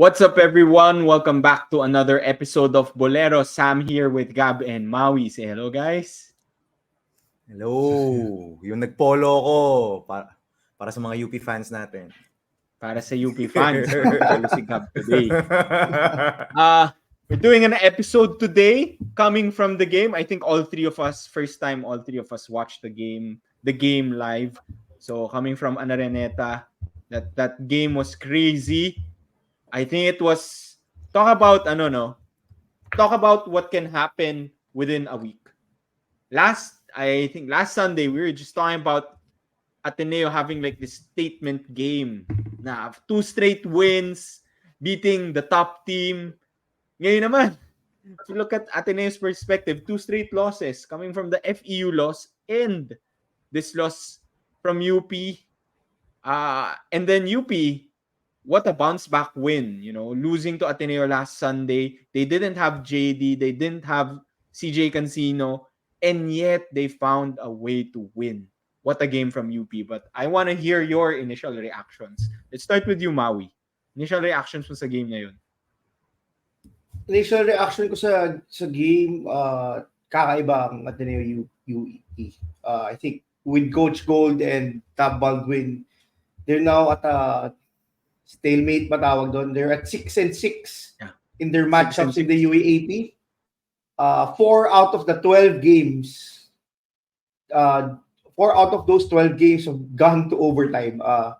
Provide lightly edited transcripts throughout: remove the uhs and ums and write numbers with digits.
What's up, everyone? Welcome back to another episode of Boleros. Sam here with Gab and Maui. Say hello, guys. Hello! Yung nag-polo ko para sa mga UP fans natin. Para sa UP fans, polo si Gab today. We're doing an episode today coming from the game. I think all three of us watched the game live. So coming from Anareneta, that game was crazy. I think it was talk about what can happen within a week. I think last Sunday we were just talking about Ateneo having like this statement game na 2 straight wins, beating the top team. Ngayon naman, if you look at Ateneo's perspective, 2 straight losses coming from the FEU loss and this loss from UP. And then UP, what a bounce back win, losing to Ateneo last Sunday. They didn't have JD, they didn't have CJ Cancino, and yet they found a way to win. What a game from UP. But I want to hear your initial reactions. Let's start with you, Maui. Initial reactions mo sa game na yun. Initial reaction ko sa game, kakaiba ang Ateneo UAAP. I think with Coach Gold and Tab Baldwin, they're now at a stalemate matawag doon. They're at 6-6 in their matchups in the UAAP. 4 out of the 12 games, 4 out of those 12 games have gone to overtime. I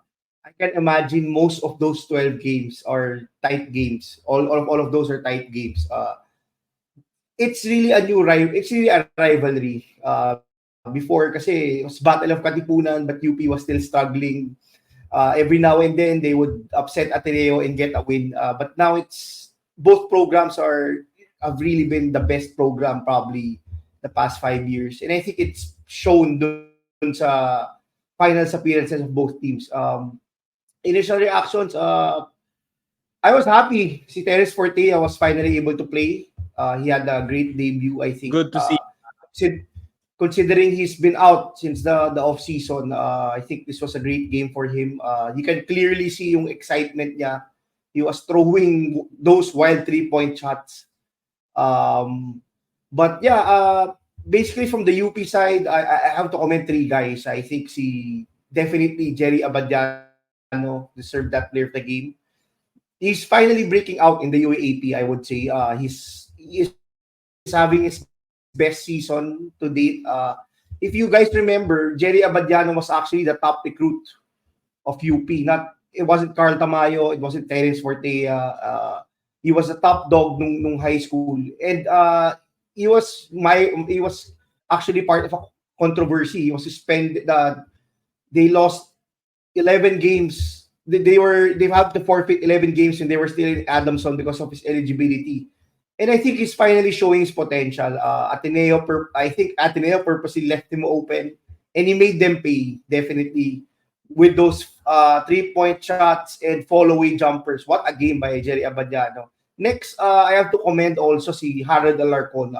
can imagine most of those 12 games are tight games. All of those are tight games. It's really a new rivalry. It's really a rivalry. Before kasi it was Battle of Katipunan, but UP was still struggling. Every now and then they would upset Ateneo and get a win. But now it's both programs have really been the best program probably the past 5 years, and I think it's shown dun sa finals appearances of both teams. Initial reactions, I was happy. Si Terence Fortea was finally able to play. He had a great debut, I think. Good to see. Considering he's been out since the off season, I think this was a great game for him. You can clearly see yung excitement niya. He was throwing those wild 3-point shots. But yeah, basically from the UP side, I have to comment 3 guys. I think definitely Jerry Abadiano deserved that player of the game. He's finally breaking out in the UAAP, I would say. He is having his best season to date. If you guys remember, Jerry Abadiano was actually the top recruit of UP. It wasn't Carl Tamayo, it wasn't Terence Fortea. He was a top dog nung high school, and he was actually part of a controversy. He was suspended. They lost 11 games. They had to forfeit 11 games, and they were still in Adamson because of his eligibility. And I think he's finally showing his potential. I think Ateneo purposely left him open, and he made them pay, definitely, with those 3-point shots and follow-away jumpers. What a game by Jerry Abadiano. Next, I have to commend also si Harold Alarcon.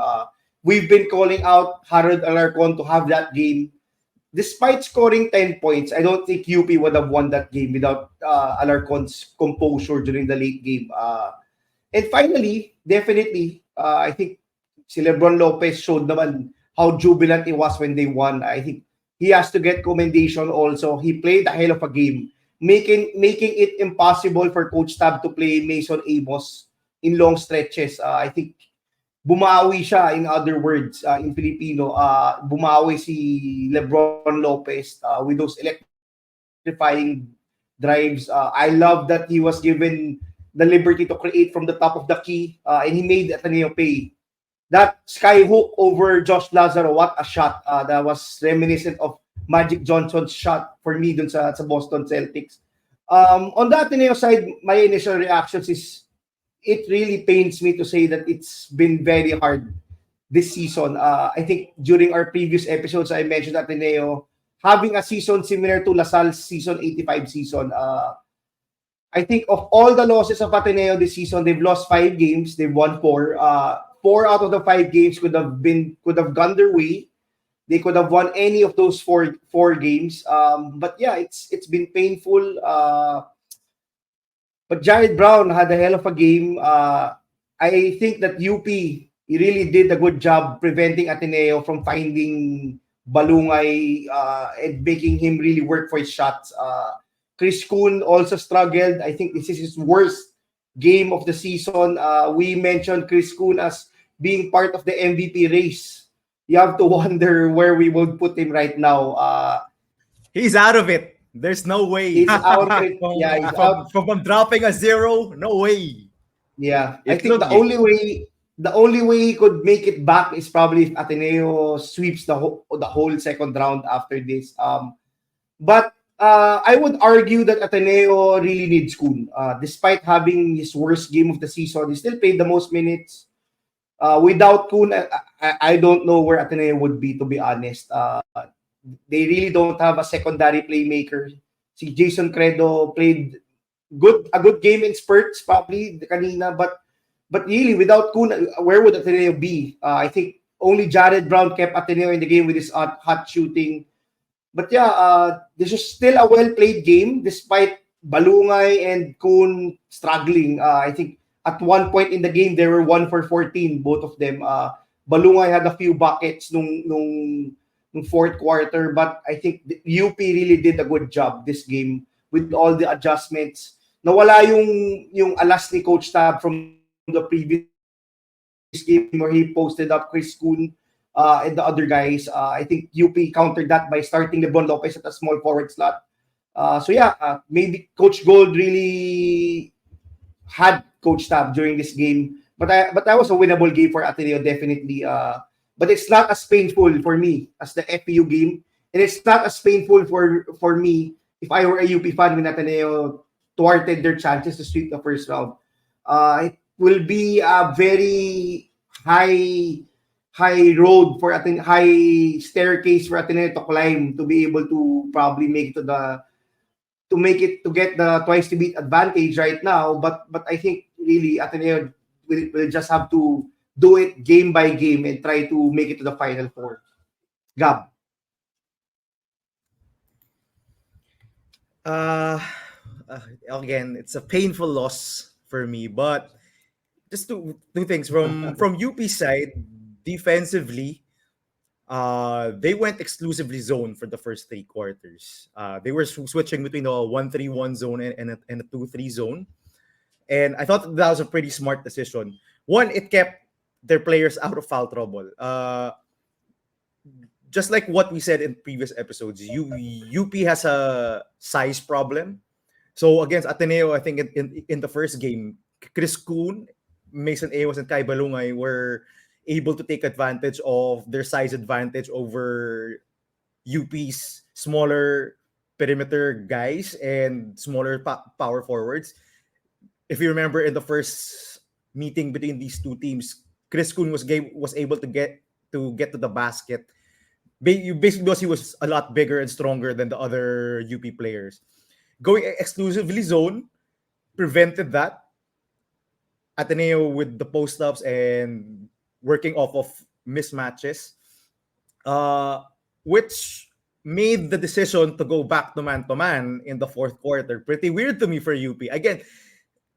We've been calling out Harold Alarcon to have that game. Despite scoring 10 points, I don't think UP would have won that game without Alarcon's composure during the late game. And finally, definitely, I think si Lebron Lopez showed naman how jubilant he was when they won. I think he has to get commendation also. He played a hell of a game, making it impossible for Coach Tab to play Mason Amos in long stretches. I think bumawi siya, in other words, in Filipino. Bumawi si Lebron Lopez with those electrifying drives. I love that he was given the liberty to create from the top of the key, and he made Ateneo pay. That sky hook over Josh Lazaro, what a shot. That was reminiscent of Magic Johnson's shot for me dun sa Boston Celtics. On the Ateneo side, my initial reactions is it really pains me to say that it's been very hard this season. I think during our previous episodes, I mentioned Ateneo having a season similar to LaSalle's season 85 season. I think of all the losses of Ateneo this season, they've lost 5 games. They've won 4. 4 out of the 5 games could have gone their way. They could have won any of those four games. But yeah, it's been painful. But Jared Brown had a hell of a game. I think that UP really did a good job preventing Ateneo from finding Balungay and making him really work for his shots. Chris Kuhn also struggled. I think this is his worst game of the season. We mentioned Chris Kuhn as being part of the MVP race. You have to wonder where we would put him right now. He's out of it. There's no way. He's out of it. Yeah, he's out. From dropping a 0, no way. Yeah, I think Itlog the eh. only way he could make it back is probably if Ateneo sweeps the whole second round after this. But I would argue that Ateneo really needs Kuhn. Despite having his worst game of the season, he still played the most minutes. Without Kuhn, I don't know where Ateneo would be, to be honest. They really don't have a secondary playmaker. Si Jason Credo played a good game in spurts probably kanina, but really without Kuhn, where would Ateneo be? I think only Jared Brown kept Ateneo in the game with his hot shooting. But yeah, this is still a well-played game despite Balungay and Kuhn struggling. I think at one point in the game, they were 1 for 14, both of them. Balungay had a few buckets nung fourth quarter, but I think the UP really did a good job this game with all the adjustments. Nawala yung alas ni Coach Tab from the previous game where he posted up Chris Kuhn and the other guys. I think UP countered that by starting LeBron Lopez at a small forward slot. Maybe Coach Gold really had Coach Tab during this game, but that was a winnable game for Ateneo, definitely. But it's not as painful for me as the FPU game, and it's not as painful for me if I were a UP fan when Ateneo thwarted their chances to sweep the first round. It will be a very high road for high staircase for Ateneo to climb to be able to probably make it to get the twice to beat advantage right now. But I think really Ateneo will just have to do it game by game and try to make it to the Final Four. Gab. Again, it's a painful loss for me, but just two things from UP side. Defensively, they went exclusively zone for the first 3 quarters. They were switching between a 1-3-1 zone and a 2-3 zone, and I thought that was a pretty smart decision. One, it kept their players out of foul trouble. Just like what we said in previous episodes, UP has a size problem. So against Ateneo, I think in the first game, Chris Kuhn, Mason Amos, and Kai Balungay were able to take advantage of their size advantage over UP's smaller perimeter guys and smaller power forwards. If you remember in the first meeting between these two teams, Chris Kuhn was able to get to the basket basically because he was a lot bigger and stronger than the other UP players. Going exclusively zone prevented that. Ateneo with the post-ups and working off of mismatches, which made the decision to go back to man in the fourth quarter pretty weird to me for UP. Again,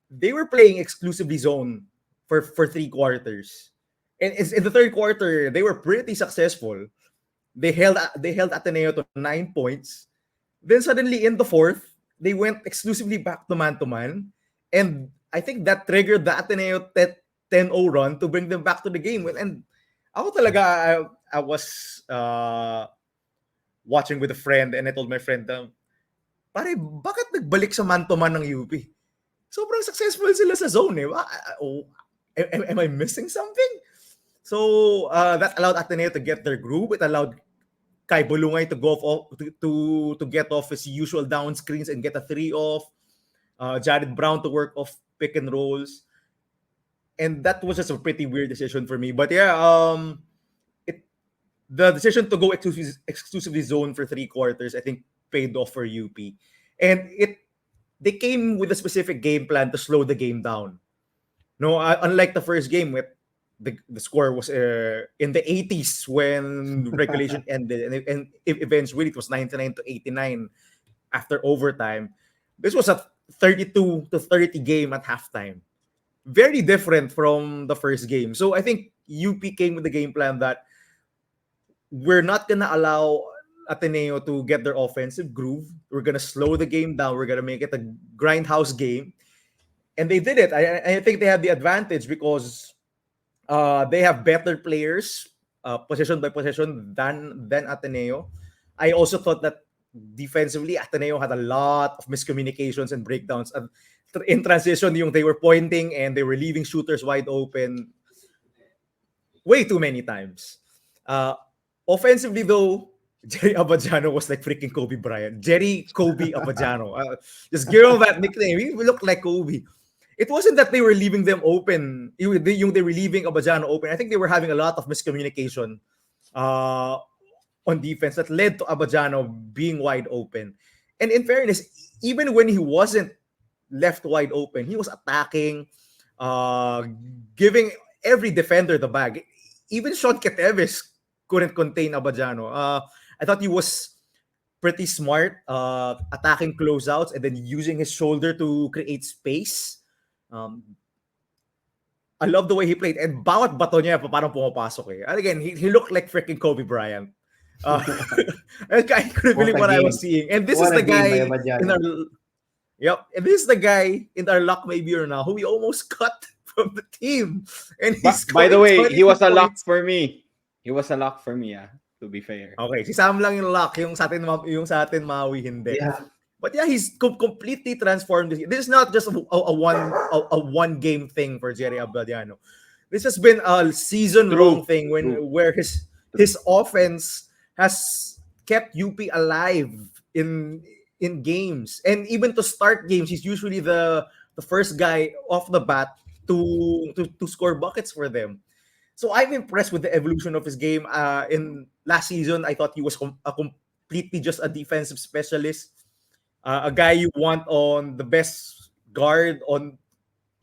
they were playing exclusively zone for 3 quarters. And in the third quarter, they were pretty successful. They held Ateneo to 9 points. Then suddenly in the fourth, they went exclusively back to man. And I think that triggered the Ateneo 10-0 run to bring them back to the game. And ako talaga, I was watching with a friend and I told my friend, pare, bakit nagbalik sa man-to-man ng UP? Sobrang successful sila sa zone eh. Am I missing something? So that allowed Ateneo to get their groove. It allowed Kai Balungay to go off to get off his usual down screens and get a 3 off. Jared Brown to work off pick and rolls. And that was just a pretty weird decision for me. But yeah, the decision to go exclusively zone for 3 quarters, I think, paid off for UP. And they came with a specific game plan to slow the game down. No, unlike the first game, with the score was in the 80s when regulation ended, and eventually it was 99-89 after overtime. This was a 32-30 game at halftime. Very different from the first game. So I think UP came with the game plan that we're not gonna allow Ateneo to get their offensive groove. We're gonna slow the game down. We're gonna make it a grindhouse game, and they did it. I think they have the advantage because they have better players, position by position than Ateneo. I also thought that defensively, Ateneo had a lot of miscommunications and breakdowns. And in transition, they were pointing and they were leaving shooters wide open way too many times. Offensively, though, Jerry Abadiano was like freaking Kobe Bryant. Jerry Kobe Abadiano. Just give him that nickname. He looked like Kobe. It wasn't that they were leaving them open. They were leaving Abadiano open. I think they were having a lot of miscommunication on defense that led to Abadiano being wide open. And in fairness, even when he wasn't left wide open, he was attacking, giving every defender the bag. Even Sean Keteves couldn't contain Abadiano. I thought he was pretty smart, attacking closeouts and then using his shoulder to create space. I love the way he played. And bawat bato niya parang pumapasok eh. And again, he looked like freaking Kobe Bryant. I couldn't believe what I was seeing. And this is the guy in our and this is the guy in our luck maybe or now who we almost cut from the team. And he's by the way, he was a lock for me. He was a lock for me, to be fair. Okay, si Sam lang yung lock, yung sa atin Maui hindi. Yeah. But yeah, he's completely transformed. This is not just a one game thing for Jerry Abadiano. This has been a season-long thing where his offense has kept UP alive in games. And even to start games, he's usually the first guy off the bat to score buckets for them. So I'm impressed with the evolution of his game. In last season, I thought he was completely just a defensive specialist. A guy you want on the best guard on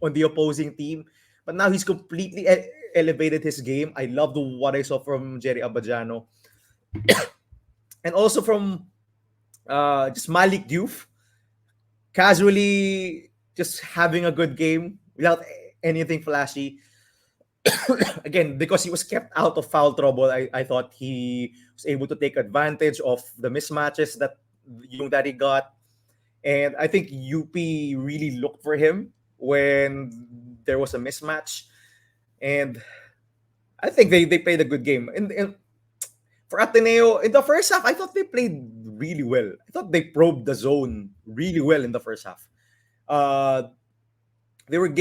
the opposing team. But now he's completely elevated his game. I love what I saw from Jerry Abadiano. And also from just Malik Diouf. Casually just having a good game without anything flashy. Again, because he was kept out of foul trouble, I thought he was able to take advantage of the mismatches that he got. And I think UP really looked for him when there was a mismatch. And I think they played a good game. And for Ateneo, in the first half, I thought they played really well. I thought they probed the zone really well in the first half. They were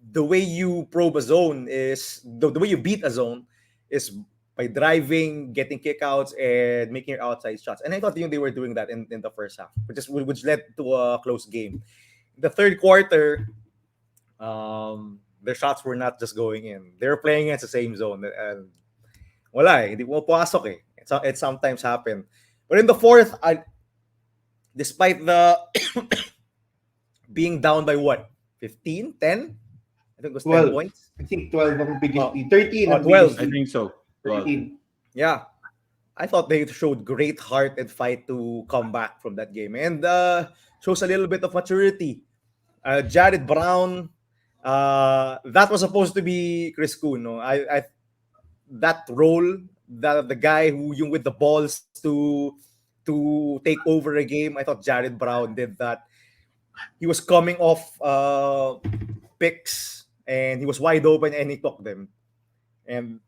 the way you probe a zone is the way you beat a zone is by driving, getting kickouts, and making your outside shots. And I thought they were doing that in the first half, which led to a close game. In the third quarter, their shots were not just going in. They were playing against the same zone. And wala hindi mo pasok eh. It sometimes happened. But in the fourth, despite the being down by what? 15? 10? I think it was 10 points. I think 12 ang biggest lead. 13 ang 12. biggest I lead. think so. 13. Yeah. I thought they showed great heart and fight to come back from that game. And shows a little bit of maturity. Jared Brown, that was supposed to be Chris Kuhn. No? That role, the guy who yung with the balls to take over a game, I thought Jared Brown did that. He was coming off picks and he was wide open and he took them. And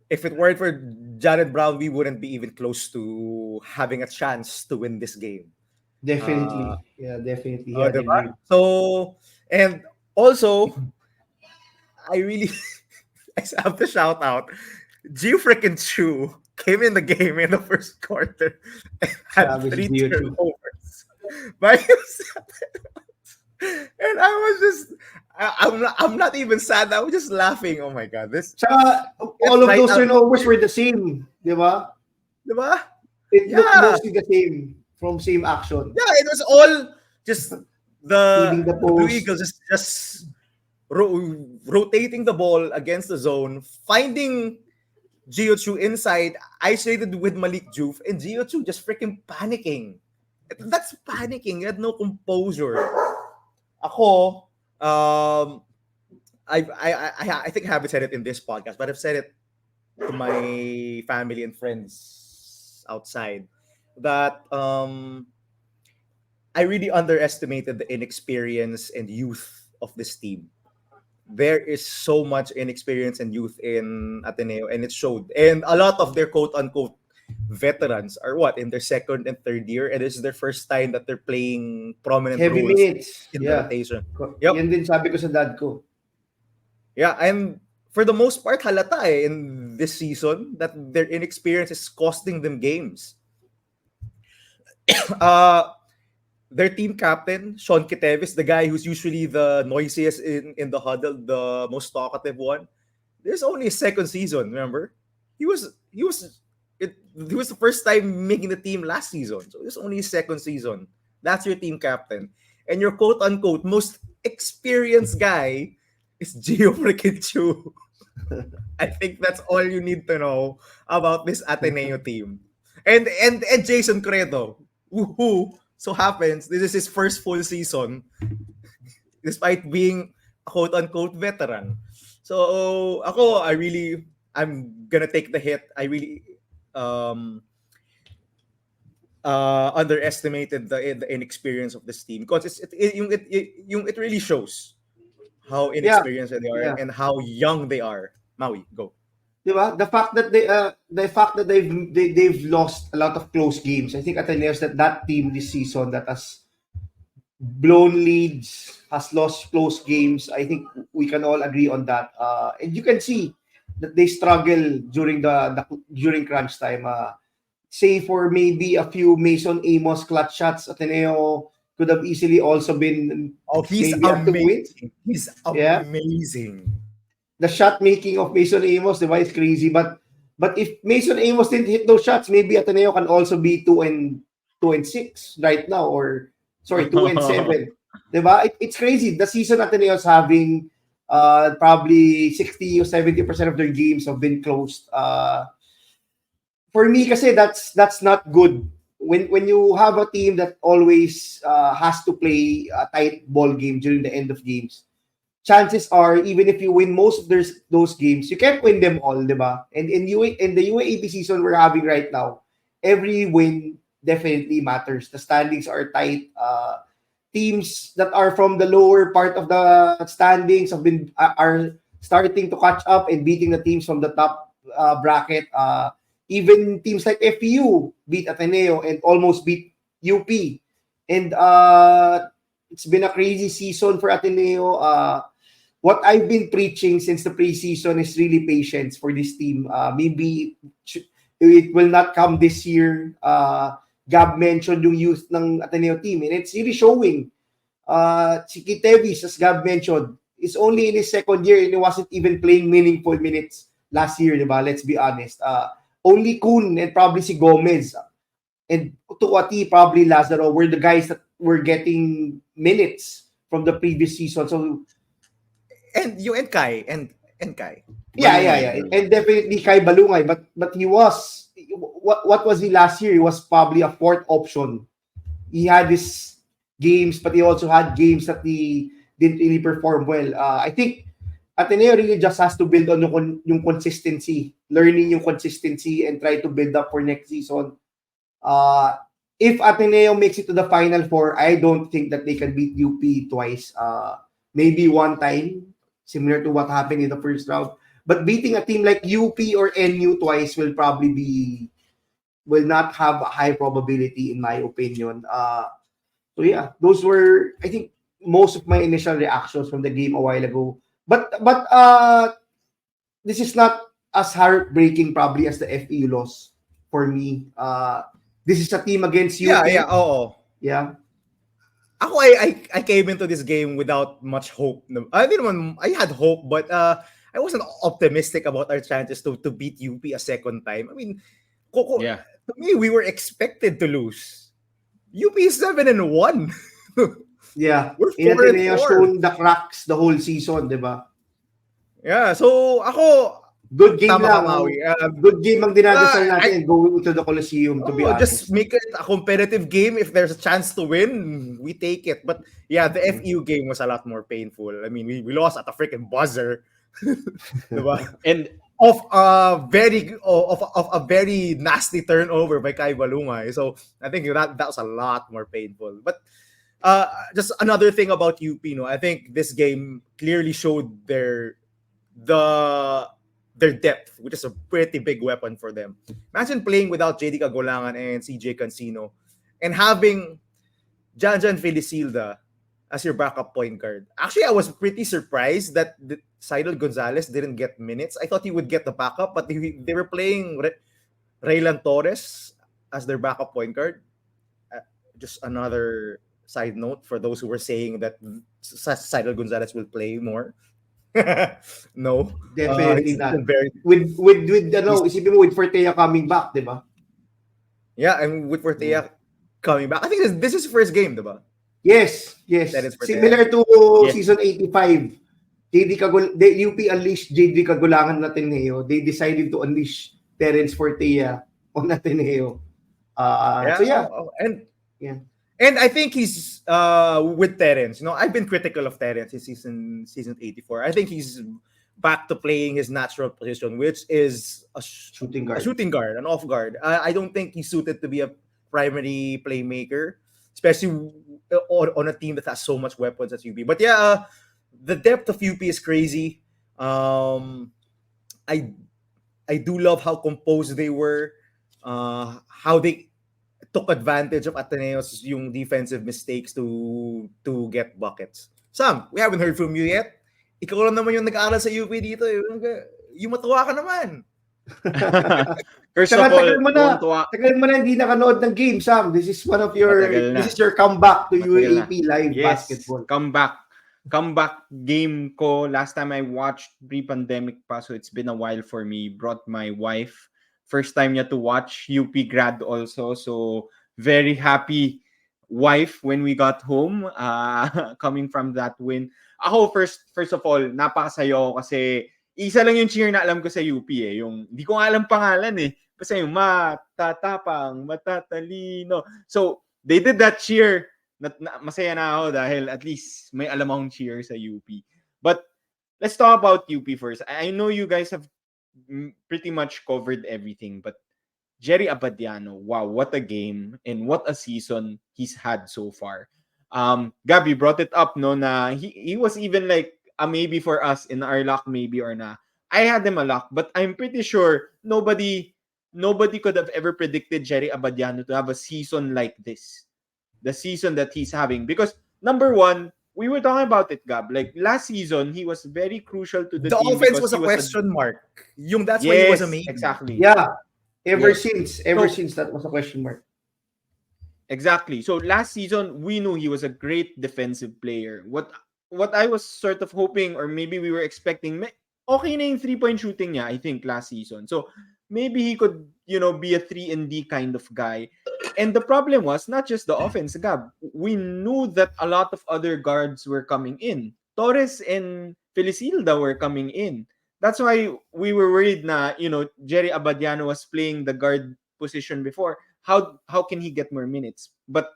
if it weren't for Jared Brown, we wouldn't be even close to having a chance to win this game. Definitely. Definitely. Diba? So, and also, I really I have to shout out Gio freaking Chu came in the game in the first quarter and had 3 turnovers by himself. And I was just I'm not even sad. I was just laughing. Oh my god. All of those turnovers were the same, di ba? Diba? It looked mostly the same from same action. Yeah, it was all just the Blue post. Eagles just rotating the ball against the zone, finding Gio inside, isolated with Malik Juf, and Gio just freaking panicking. That's panicking. He had no composure. Ako, I think I haven't said it in this podcast, but I've said it to my family and friends outside that I really underestimated the inexperience and youth of this team. There is so much inexperience and youth in Ateneo, and it showed. And a lot of their quote unquote veterans are in their second and third year, and this is their first time that they're playing prominent Heavy roles minutes. in the Yeah. rotation. Yep. Yan din sabi ko sa dad ko. Yeah, and for the most part, halata in this season that their inexperience is costing them games. Their team captain, Sean Kitevis, the guy who's usually the noisiest in the huddle, the most talkative one. There's only a second season, remember? He was the first time making the team last season. So there's only a second season. That's your team captain. And your quote unquote most experienced guy is Gio freaking Chu. I think that's all you need to know about this Ateneo team. And Jason Credo, who so happens this is his first full season despite being a quote-unquote veteran. So I'm gonna take the hit. I really underestimated the inexperience of this team because it really shows how inexperienced they are and how young they are. Maui, go. Diba? The fact that they've lost a lot of close games. I think Ateneo is that team this season that has blown leads, has lost close games. I think we can all agree on that. And you can see that they struggle during during crunch time. Say for maybe a few Mason Amos clutch shots, Ateneo could have easily also been. Oh, he's amazing. He's amazing. Yeah? The shot making of Mason Amos, the is crazy. But if Mason Amos didn't hit those shots, maybe Ateneo can also be 2-6 right now, or 2-7. Diba? It's crazy. The season Ateneo is having probably 60 or 70% of their games have been closed. For me, kasi that's not good. When you have a team that always has to play a tight ball game during the end of games, chances are, even if you win most of those games, you can't win them all, diba? And in the UAAP season we're having right now, every win definitely matters. The standings are tight. Teams that are from the lower part of the standings are starting to catch up and beating the teams from the top bracket. Even teams like FPU beat Ateneo and almost beat UP. And it's been a crazy season for Ateneo. What I've been preaching since the preseason is really patience for this team. Maybe it will not come this year. Gab mentioned yung youth ng Ateneo team, and it's really showing. Si Kitevis, as Gab mentioned, is only in his second year and he wasn't even playing meaningful minutes last year, diba? Let's be honest. Only Kun and probably si Gomez and Tuati, probably Lazaro were the guys that were getting minutes from the previous season. So and Kai. Yeah. And definitely Kai Balungay, but he was what was he last year? He was probably a fourth option. He had his games, but he also had games that he didn't really perform well. I think Ateneo really just has to build on yung consistency, learning yung consistency and try to build up for next season. If Ateneo makes it to the Final Four, I don't think that they can beat UP twice. Maybe one time, similar to what happened in the first round. But beating a team like UP or NU twice will not have a high probability, in my opinion. So yeah, those were, I think, most of my initial reactions from the game a while ago. But this is not as heartbreaking probably as the FEU loss for me. This is a team against UP. Yeah. Ako, I came into this game without much hope. I had hope, but I wasn't optimistic about our chances to beat UP a second time. I mean, to me, we were expected to lose. UP is 7-1. Yeah. We're 4-4. shown the cracks the whole season, diba? Yeah, so ako, Good game Tama ka, lang. Maui. Good game ang dinadasal I natin going into the Coliseum, to be just honest. make it a competitive game. If there's a chance to win, we take it. But yeah, the FEU game was a lot more painful. I mean, we lost at a freaking buzzer. Diba? And Of a very nasty turnover by Kai Balungay. So I think that was a lot more painful. But just another thing about UP, no, I think this game clearly showed their depth, which is a pretty big weapon for them. Imagine playing without JD Cagolangan and CJ Cancino and having Janjan Felicilda as your backup point guard. Actually, I was pretty surprised that Cyril Gonzalez didn't get minutes. I thought he would get the backup, but they were playing Raylan Torres as their backup point guard. Just another side note for those who were saying that Cyril Gonzalez will play more. No. Definitely He's not. still very, With isipin mo with Fortea coming back, di ba? yeah, and with Fortea coming back. I think this is his first game, diba? Yes. That is Fortea. Similar to Yes. season 85. UP unleashed JD Cagulangan na Ateneo. They decided to unleash Terence Fortea on Ateneo. And I think he's with Terence. You know, I've been critical of Terence in season 84. I think he's back to playing his natural position, which is a Shooting guard. an off guard. I don't think he's suited to be a primary playmaker, especially on a team that has so much weapons as UP. But yeah, the depth of UP is crazy. I do love how composed they were, how they took advantage of Ateneo's yung defensive mistakes to get buckets. Sam, we haven't heard from you yet. Ikaw lang naman yung nag-aaral sa UP dito. Yung matuwa ka naman. First of all, tagal mo na hindi nakanood ng game, Sam. This is your comeback to UAAP live basketball. Comeback game ko. Last time I watched pre-pandemic pa, so it's been a while for me. Brought my wife. First time niya to watch UP grad also. So very happy wife when we got home coming from that win. Ako first of all, napakasayo kasi isa lang yung cheer na alam ko sa UP eh. Yung hindi ko nga alam pangalan eh. Basta yung matatapang, matatalino. So they did that cheer. Masaya na ako dahil at least may alam akong cheer sa UP. But let's talk about UP first. I know you guys have pretty much covered everything, but Jerry Abadiano, wow, what a game and what a season he's had so far. Gab, you brought it up, no, na he was even like a maybe for us in our luck, maybe or na. I had him a luck, but I'm pretty sure nobody could have ever predicted Jerry Abadiano to have a season like this. The season that he's having. Because number one, we were talking about it, Gab. Like last season, he was very crucial to the team. Offense was a question mark. That's why he was amazing. Exactly. Yeah. Ever since that was a question mark. Exactly. So last season, we knew he was a great defensive player. What I was sort of hoping, or maybe we were expecting, okay na yung 3-point shooting niya, I think, last season. So maybe he could, be a 3-and-D kind of guy. And the problem was not just the offense, Gab. We knew that a lot of other guards were coming in. Torres and Felicilda were coming in. That's why we were worried na, Jerry Abadiano was playing the guard position before. How can he get more minutes? But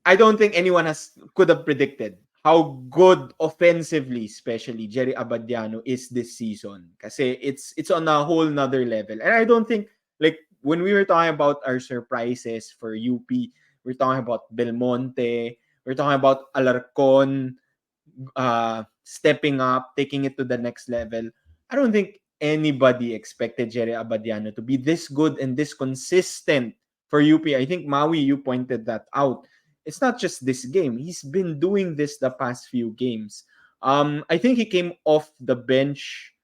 I don't think anyone could have predicted how good offensively, especially Jerry Abadiano is this season. Kasi it's on a whole nother level. And I don't think, like, when we were talking about our surprises for UP, we're talking about Belmonte, we're talking about Alarcon stepping up, taking it to the next level. I don't think anybody expected Jerry Abadiano to be this good and this consistent for UP. I think, Maui, you pointed that out. It's not just this game. He's been doing this the past few games. I think he came off the bench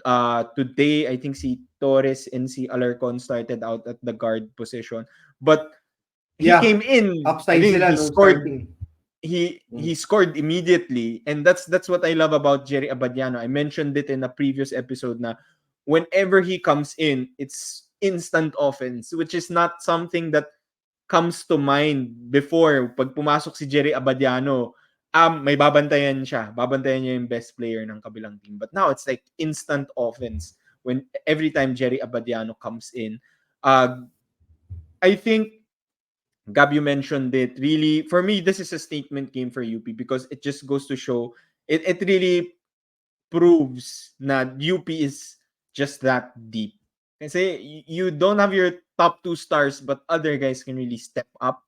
today. I think si Torres and si Alarcon started out at the guard position. But he came in. Upside sila, he scored. He scored immediately, and that's what I love about Jerry Abadiano. I mentioned it in a previous episode na whenever he comes in, it's instant offense, which is not something that comes to mind before. Pag pumasok si Jerry Abadiano, may babantayan siya. Babantayan niya yung best player ng kabilang team. But now it's like instant offense when every time Jerry Abadiano comes in. I think Gab, you mentioned it. Really, for me, this is a statement game for UP because it just goes to show it really proves that UP is just that deep. Kasi you don't have your top 2 stars, but other guys can really step up.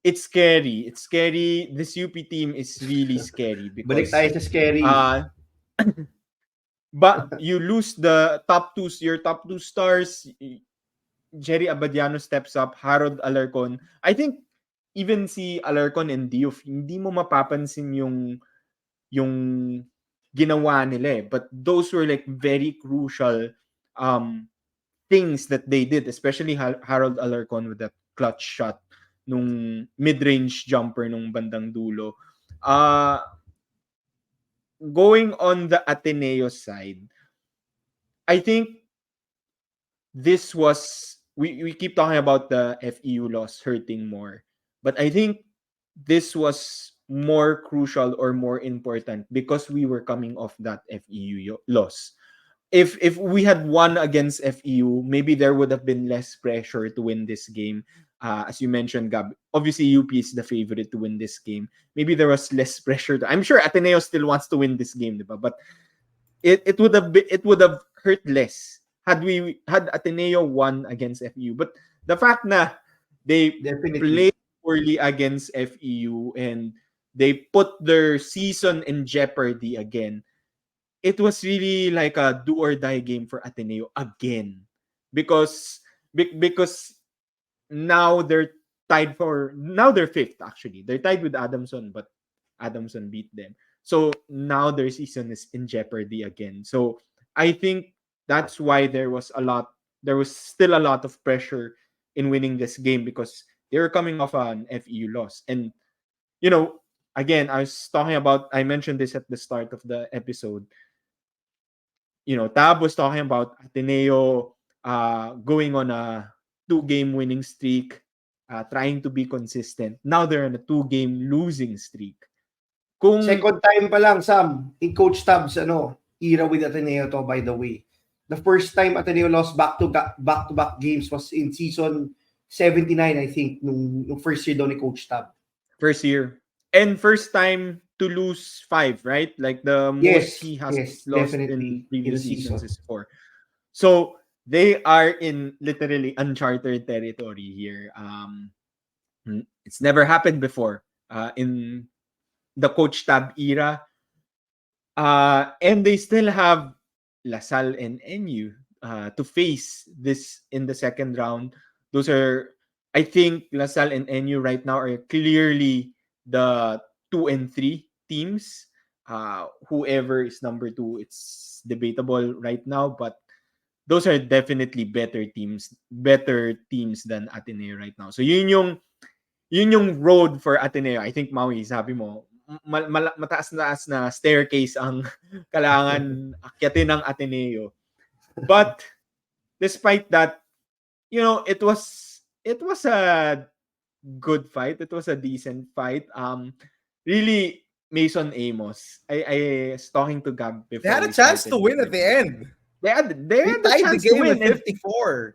It's scary. It's scary. This UP team is really scary Balik because tayo sa scary. but you lose the your top 2 stars. Jerry Abadiano steps up, Harold Alarcon. I think even si Alarcon and Diouf, hindi mo mapapansin yung ginawa nila eh. But those were like very crucial things that they did, especially Harold Alarcon with that clutch shot nung mid-range jumper nung bandang dulo. Going on the Ateneo side, I think this was we keep talking about the FEU loss hurting more, but I think this was more crucial or more important because we were coming off that FEU loss. If we had won against FEU, maybe there would have been less pressure to win this game. As you mentioned, Gab, obviously UP is the favorite to win this game. Maybe there was less pressure. I'm sure Ateneo still wants to win this game, diba? But it would have hurt less had Ateneo won against FEU. But the fact na they played poorly against FEU and they put their season in jeopardy again, it was really like a do or die game for Ateneo again because now they're they're fifth actually. They're tied with Adamson, but Adamson beat them. So now their season is in jeopardy again. So I think that's why there was still a lot of pressure in winning this game because they were coming off an FEU loss. And again, I mentioned this at the start of the episode. Tab was talking about Ateneo going on a 2-game winning streak, trying to be consistent. Now they're on a 2-game losing streak. Second time pa lang, Sam, in Coach Tab's era with Ateneo to, by the way. The first time Ateneo lost back-to-back games was in season 79, I think, nung first year daw ni Coach Tab. First year. And first time to lose 5, right? Like the most he has lost in previous seasons is 4. So they are in literally uncharted territory here. It's never happened before in the Coach Tab era. And they still have LaSalle and NU to face this in the second round. Those are, I think, LaSalle and NU right now are clearly the 2 and 3 teams. Whoever is number 2, it's debatable right now, but those are definitely better teams than Ateneo right now. So yun yung road for Ateneo. I think Maui, sabi mo, mataas na staircase ang kailangan akyatin ng Ateneo. But despite that, it was a good fight. It was a decent fight. Really, Mason Amos. I was talking to Gab before. They had a chance to win at the end. They had a tied chance the game to win at 54.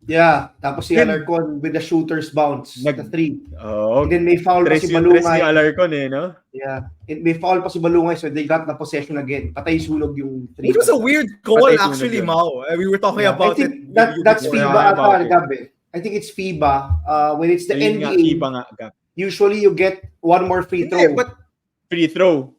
Yeah, tapos si Alarcon with the shooter's bounce, the 3. Oh, and then may foul pa si Balungay. Si Alarcon no? Yeah, may foul pa si Balungay, so they got the possession again. Patay sulog yung 3. It was a weird call actually, Mao. We were talking about it. That's FIBA ata, Gab. I think it's FIBA. When it's the NBA, usually you get one more free throw. Yeah, but free throw.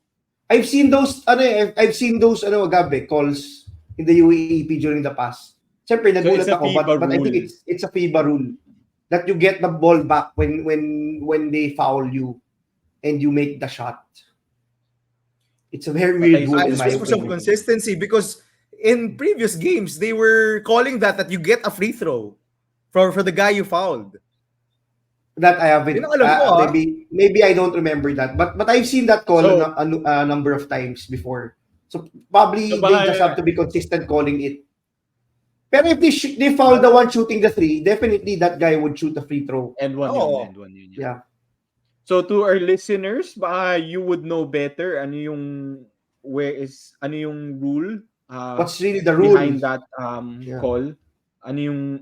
I've seen those Gab, calls in the UAAP during the past. Siyempre, nagulat ako, but I think it's a FIBA rule that you get the ball back when they foul you and you make the shot. It's a very weird rule. Just for some consistency, because in previous games they were calling that you get a free throw for the guy you fouled. That I haven't. Maybe I don't remember that, but I've seen that call a number of times before. So probably they just have to be consistent calling it. Pero if they foul the one shooting the 3, definitely that guy would shoot a free throw. And one. Yeah. So to our listeners, baka you would know better ano yung rule What's really the rule? behind that Yeah. call? Ano yung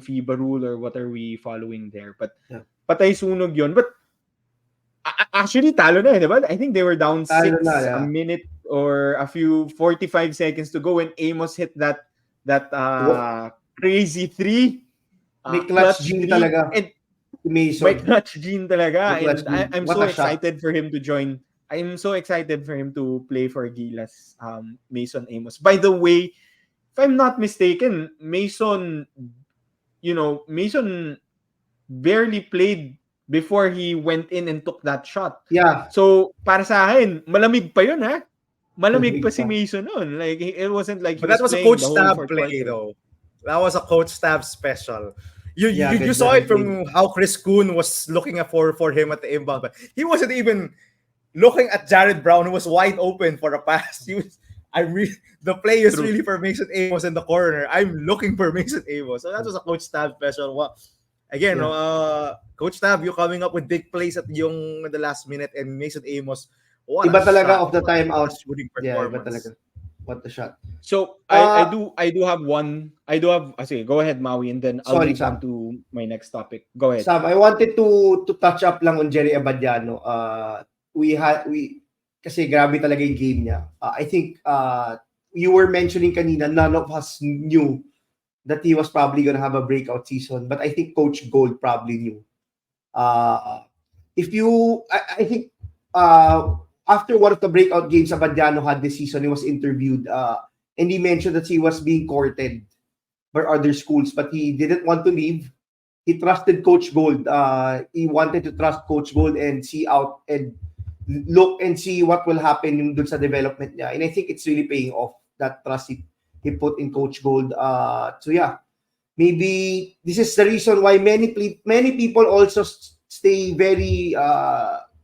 FIBA rule or what are we following there? But Yeah. patay sunog yun. But actually talo na, di ba? I think they were down Talo 6 na, yeah. a minute or a few 45 seconds to go when Amos hit that crazy 3. May clutch gene talaga. And Mason. by clutch gene talaga. May clutch And gene. I'm What so a shot. excited for him to join. I'm so excited for him to play for Gilas, Mason Amos. By the way, if I'm not mistaken, Mason barely played before he went in and took that shot. Yeah. So, para sa akin, malamig pa yun, ha? Malamig pa si Malamig pa. Mason noon. Like, it wasn't like he But that was a playing coach the whole stab fourth play, quarter. though. That was a coach stab special. You good saw it play. from how Chris Kuhn was looking for him at the inbound, but he wasn't even looking at Jared Brown, who was wide open for a pass. The play is True. really for Mason Amos in the corner. I'm looking for Mason Amos. So that was a coach stab special. Well, again, Coach Tab, you coming up with big plays at the last minute, and Mason Amos, what Iba a talaga shot. of the timeout. Shooting Yeah, iba performance. talaga. What a shot. So I do have one. Sige, go ahead, Maui, and then I'll Sorry, move on Sam. to my next topic. Go ahead. Sam, I wanted to touch up lang on Jerry Abadiano. Kasi grabe talaga yung game niya. I think you were mentioning kanina, none of us knew that he was probably gonna have a breakout season, but I think Coach Gold probably knew. I think after one of the breakout games Abadiano had this season, he was interviewed and he mentioned that he was being courted by other schools, but he didn't want to leave. He trusted Coach Gold. He wanted to trust Coach Gold and see out and look and see what will happen yung dun sa development niya. And I think it's really paying off, that trust he put in Coach Gold. So yeah, maybe this is the reason why many people also stay very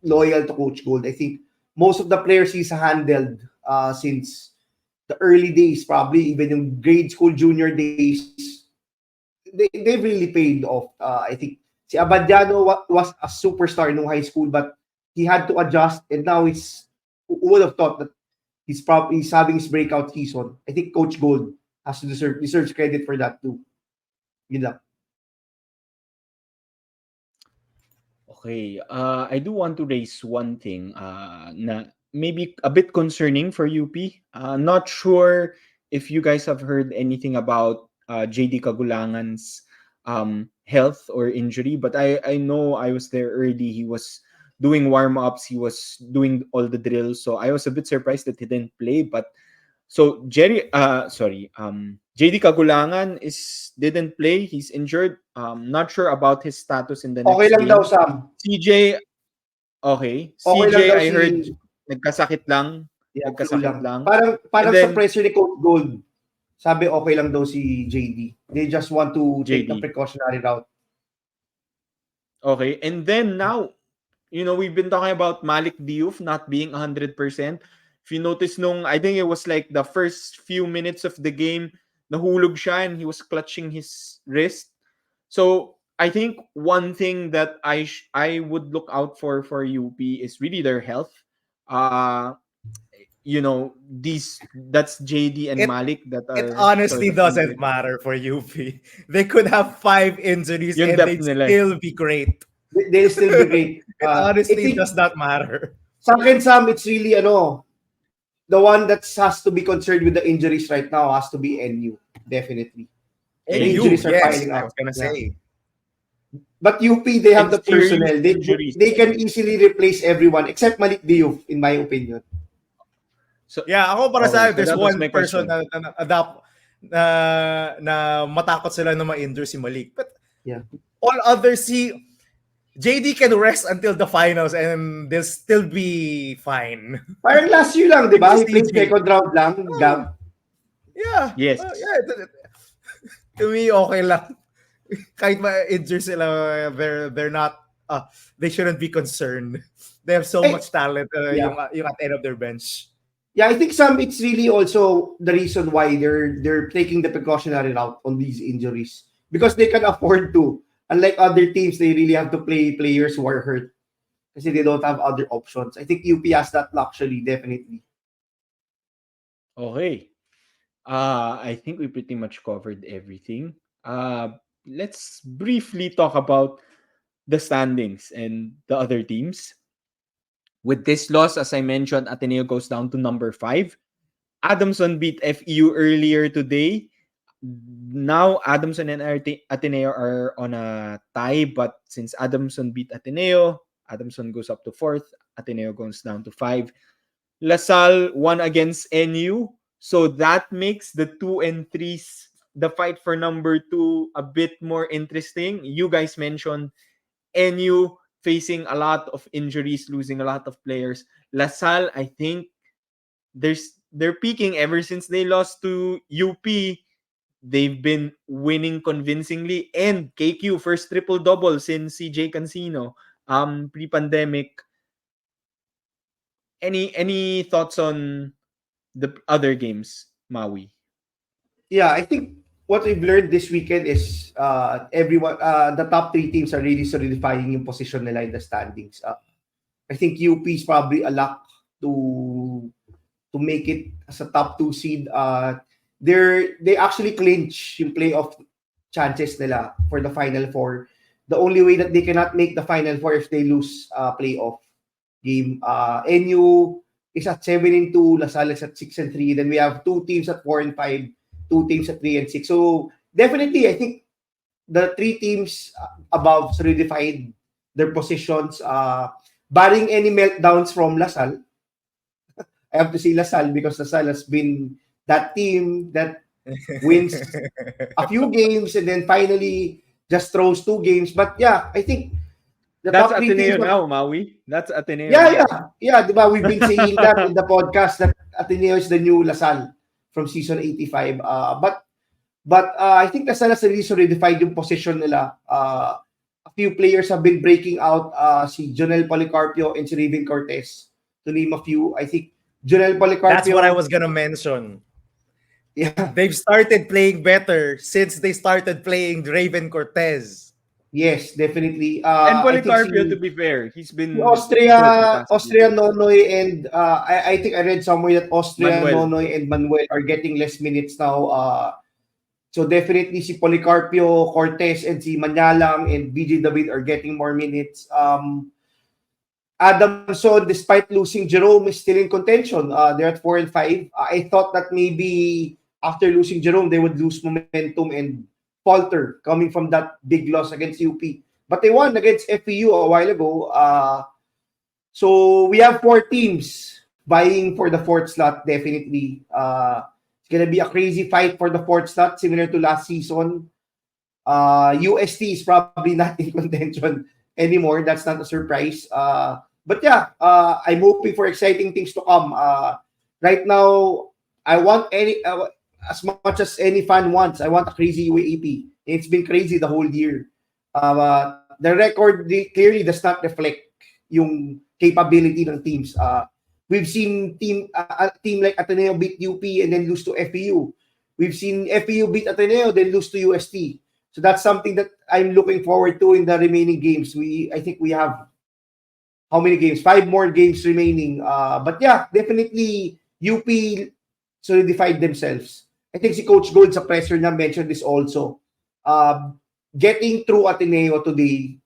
loyal to Coach Gold. I think most of the players he's handled since the early days, probably even yung grade school, junior days, they've really paid off. I think si Abadiano was a superstar in high school, but he had to adjust, and now who would have thought that he's having his breakout season. I think Coach Gold has to deserves credit for that too. Yun lang. Okay, I do want to raise one thing na maybe a bit concerning for UP. Not sure if you guys have heard anything about JD Kagulangan's health or injury, but I know I was there early. He was doing warm-ups, he was doing all the drills, so I was a bit surprised that he didn't play. But so JD Kagulangan didn't play. He's injured. Not sure about his status in the next Okay lang game. daw, Sam. CJ, okay. Okay lang CJ, daw I si- heard nagkasakit lang. Yeah, Nagkasakit lang. Parang And sa then- presser ni Coach Gold, sabi okay lang daw si JD. They just want to take the JD. precautionary route. Okay, and then now, we've been talking about Malik Diouf not being 100%. If you notice I think it was like the first few minutes of the game, nahulog siya and he was clutching his wrist. So I think one thing that I would look out for UP is really their health. That's JD and Malik that are It honestly sort of doesn't injured. matter for UP. They could have 5 injuries Yung and depth they'd nila. still be great. They'll still be great. It I honestly think does not matter. sa akin, Sam, it's really the one that has to be concerned with the injuries right now has to be NU, definitely. And The you, injuries are yes, piling I up. was gonna say. But UP, they have the And serious personnel. injuries. They can easily replace everyone except Malik Diouf, in my opinion. So Yeah, ako para Okay, sa so akin, there's that was one my person question. na matakot sila na ma-injure si Malik. But Yeah. all others, JD can rest until the finals and they'll still be fine. Parang last year lang, di ba? He Because played CJ. second round lang. Gab. Yeah. Yes. Yeah. To me, okay lang. Kahit ma-injure sila, they're not, they shouldn't be concerned. They have so Hey, much talent yeah. yung at the end of their bench. Yeah, I think it's really also the reason why they're taking the precautionary route on these injuries because they can afford to. Unlike other teams, they really have to play players who are hurt. kasi they don't have other options. I think UP has that luxury, definitely. Okay. I think we pretty much covered everything. Let's briefly talk about the standings and the other teams. With this loss, as I mentioned, Ateneo goes down to number 5. Adamson beat FEU earlier today. Now, Adamson and Ateneo are on a tie, but since Adamson beat Ateneo, Adamson goes up to 4th, Ateneo goes down to 5. LaSalle won against NU, so that makes the 2 and 3s, the fight for number 2, a bit more interesting. You guys mentioned NU facing a lot of injuries, losing a lot of players. LaSalle, I think they're peaking ever since they lost to UP. They've been winning convincingly, and KQ first triple double since CJ Cancino pre-pandemic. Any thoughts on the other games, Maui? Yeah, I think what we've learned this weekend is everyone, the top 3 teams are really solidifying yung position nila in the standings. I think UP is probably a lock to make it as a top 2 seed. They actually clinch yung playoff chances nila for the Final Four. The only way that they cannot make the Final Four if they lose playoff game. NU is at 7-2, LaSalle is at 6-3. Then we have 2 teams at 4-5, 2 teams at 3-6. So definitely, I think the 3 teams above solidified their positions. Barring any meltdowns from LaSalle, I have to say LaSalle because LaSalle has been that team that wins a few games and then finally just throws 2 games. But yeah, I think the That's top 3 Ateneo teams. now, Maui. That's Ateneo. Yeah. Diba? We've been saying that in the podcast that Ateneo is the new LaSalle from season 85. But I think LaSalle has really solidified yung position nila. A few players have been breaking out. Si Jonel Policarpio and si Raven Cortez, to name a few. I think Jonel Policarpio. That's what I was gonna mention. Yeah. They've started playing better since they started playing Raven Cortez. Yes, definitely. And I think Policarpio, to be fair, he's been Austria, good the past Austria few years. Nonoy, and I think I read somewhere that Austria, Manuel. Nonoy, and Manuel are getting less minutes now. So definitely si Policarpio, Cortez, and si Manyalang and BJ David are getting more minutes. Adamson, despite losing Jerome, is still in contention. They're at 4-5. I thought that maybe after losing Jerome, they would lose momentum and falter coming from that big loss against UP. But they won against FEU a while ago. So we have 4 teams vying for the 4th slot, definitely. It's going to be a crazy fight for the 4th slot, similar to last season. UST is probably not in contention anymore. That's not a surprise. But yeah, I'm hoping for exciting things to come. Right now, I want as much as any fan wants, I want a crazy UAAP. It's been crazy the whole year. The record clearly does not reflect yung capability ng teams. We've seen a team like Ateneo beat UP and then lose to FEU. We've seen FEU beat Ateneo, then lose to UST. So that's something that I'm looking forward to in the remaining games. I think we have how many games? 5 more games remaining. But yeah, definitely UP solidified themselves. I think si Coach Gold sa presser na mentioned this also. Getting through Ateneo today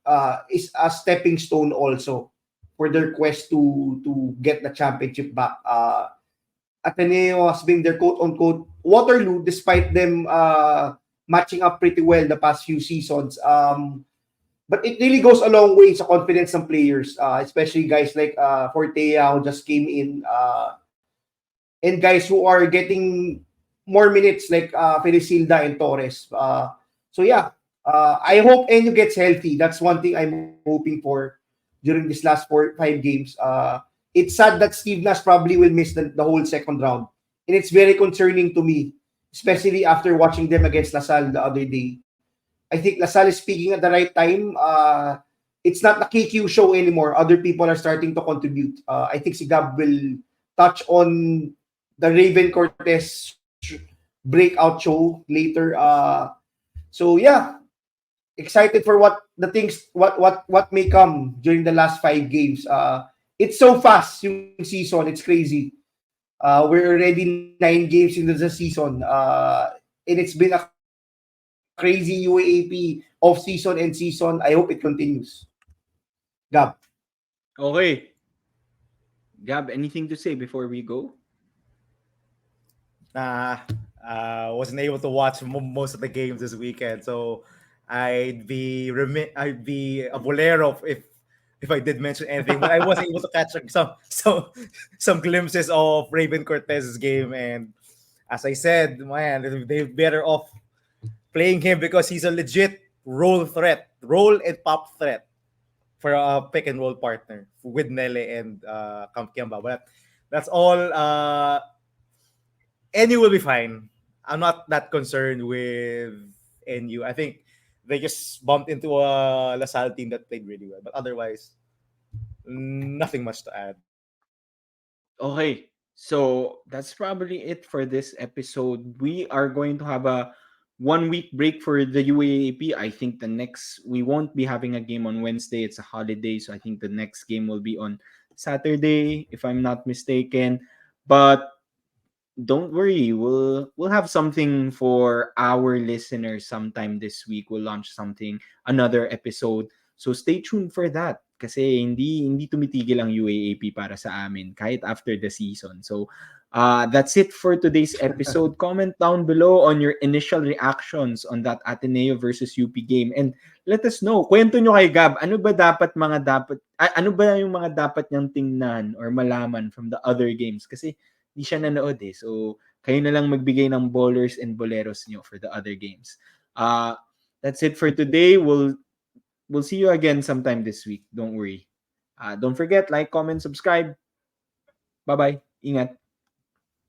is a stepping stone also for their quest to get the championship back. Ateneo has been their quote-unquote Waterloo despite them matching up pretty well the past few seasons. But it really goes a long way sa confidence ng players, especially guys like Fortea who just came in, and guys who are getting more minutes like Felicilda and Torres. So yeah, I hope NU gets healthy. That's one thing I'm hoping for during this last 4-5 games. It's sad that Steve Nash probably will miss the whole second round. And it's very concerning to me, especially after watching them against LaSalle the other day. I think LaSalle is speaking at the right time. It's not the KQ show anymore. Other people are starting to contribute. I think si Gab will touch on the Raven Cortez breakout show later. So yeah, excited for what the things what may come during the last 5 games. It's so fast yung season. It's crazy. We're already 9 games into the season. And it's been a crazy UAAP off season and season. I hope it continues. Gab. Okay. Gab, anything to say before we go? Wasn't able to watch most of the games this weekend, so I'd be a bolero if I did mention anything. But I was able to catch some glimpses of Raven Cortez's game, and as I said, man, they're better off playing him because he's a legit roll and pop threat for a pick and roll partner with Nele and Kiamba. But that's all. NU will be fine. I'm not that concerned with NU. I think they just bumped into a LaSalle team that played really well. But otherwise, nothing much to add. Okay. So that's probably it for this episode. We are going to have a 1 week break for the UAAP. I think we won't be having a game on Wednesday. It's a holiday. So I think the next game will be on Saturday, if I'm not mistaken. But don't worry, we'll have something for our listeners sometime this week. We'll launch another episode. So stay tuned for that kasi hindi tumitigil ang UAAP para sa amin kahit after the season. So that's it for today's episode. Comment down below on your initial reactions on that Ateneo versus UP game and let us know. Kwento nyo kay Gab, ano ba yung mga dapat niyang tingnan or malaman from the other games kasi di siya nanood eh. So, kayo na lang magbigay ng bowlers and boleros nyo for the other games. That's it for today. We'll see you again sometime this week. Don't worry. Don't forget, like, comment, subscribe. Bye-bye. Ingat.